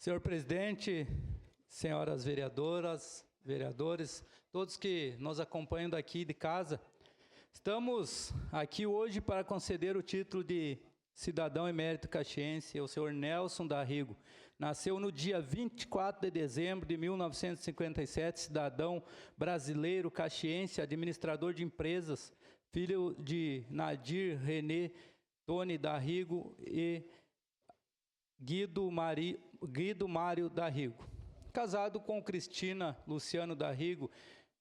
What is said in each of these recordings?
Senhor presidente, senhoras vereadoras, vereadores, todos que nos acompanham daqui de casa, estamos aqui hoje para conceder o título de cidadão emérito caxiense ao senhor Nelson Darrigo. Nasceu no dia 24 de dezembro de 1957, cidadão brasileiro caxiense, administrador de empresas, filho de Nadir René Tony Darrigo e Guido Mário Darrigo. Casado com Cristina Luciano Darrigo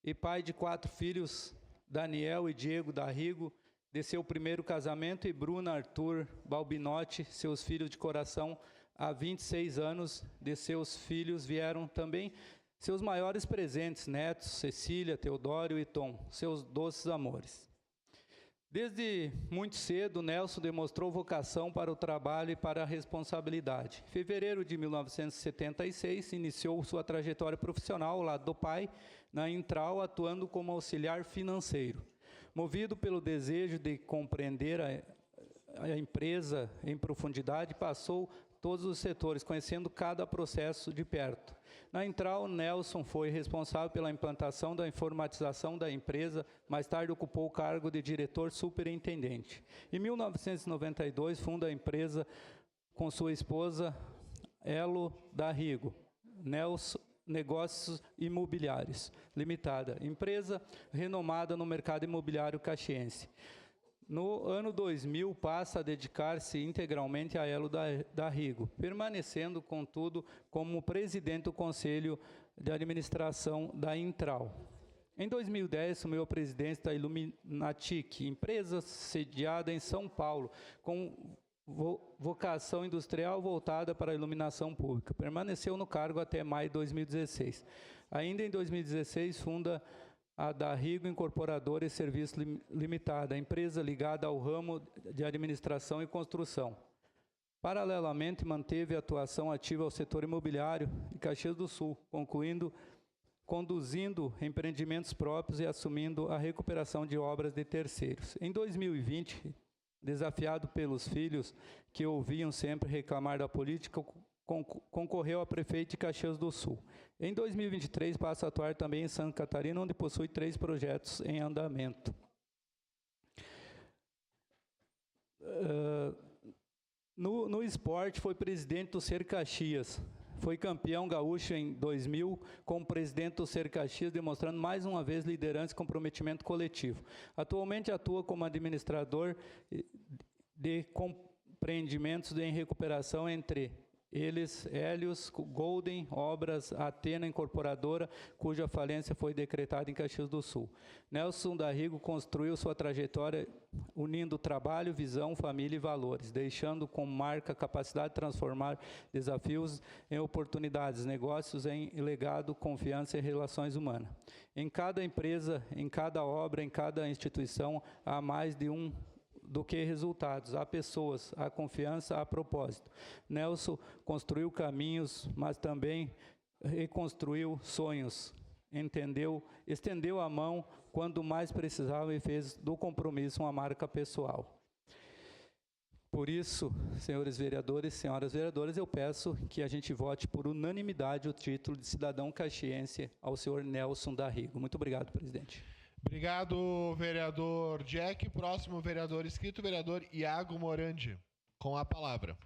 e pai de 4 filhos, Daniel e Diego Darrigo, de seu primeiro casamento, e Bruna Arthur Balbinotti, seus filhos de coração. Há 26 anos de seus filhos vieram também seus maiores presentes, netos, Cecília, Teodório e Tom, seus doces amores. Desde muito cedo, Nelson demonstrou vocação para o trabalho e para a responsabilidade. Em fevereiro de 1976, iniciou sua trajetória profissional ao lado do pai, na Intral, atuando como auxiliar financeiro. Movido pelo desejo de compreender a empresa em profundidade, passou todos os setores, conhecendo cada processo de perto. Na Intral, Nelson foi responsável pela implantação da informatização da empresa, mais tarde ocupou o cargo de diretor superintendente. Em 1992, funda a empresa com sua esposa, Elo Darrigo, Nelson Negócios Imobiliários Limitada, empresa renomada no mercado imobiliário caxiense. No ano 2000, passa a dedicar-se integralmente a Elo Darrigo, permanecendo, contudo, como presidente do Conselho de Administração da Intral. Em 2010, assumiu a presidência da Iluminatic, empresa sediada em São Paulo, com vocação industrial voltada para a iluminação pública. Permaneceu no cargo até maio de 2016. Ainda em 2016, funda a Darrigo Incorporadora e Serviços Limitada, empresa ligada ao ramo de administração e construção. Paralelamente, manteve a atuação ativa ao setor imobiliário de Caxias do Sul, conduzindo empreendimentos próprios e assumindo a recuperação de obras de terceiros. Em 2020, desafiado pelos filhos que ouviam sempre reclamar da política, concorreu a prefeito de Caxias do Sul. Em 2023, passa a atuar também em Santa Catarina, onde possui 3 projetos em andamento. No esporte, foi presidente do Ser Caxias. Foi campeão gaúcho em 2000, como presidente do Ser Caxias, demonstrando mais uma vez liderança e comprometimento coletivo. Atualmente atua como administrador de empreendimentos em recuperação, entre eles, Hélios, Golden, Obras, Atena Incorporadora, cuja falência foi decretada em Caxias do Sul. Nelson Darrigo construiu sua trajetória unindo trabalho, visão, família e valores, deixando como marca a capacidade de transformar desafios em oportunidades, negócios em legado, confiança e relações humanas. Em cada empresa, em cada obra, em cada instituição, há mais do que resultados, há pessoas, há confiança, há propósito. Nelson construiu caminhos, mas também reconstruiu sonhos, estendeu a mão quando mais precisava e fez do compromisso uma marca pessoal. Por isso, senhores vereadores, senhoras vereadoras, eu peço que a gente vote por unanimidade o título de cidadão caxiense ao senhor Nelson Darrigo. Muito obrigado, presidente. Obrigado, vereador Jack. Próximo vereador inscrito, vereador Iago Morandi, com a palavra.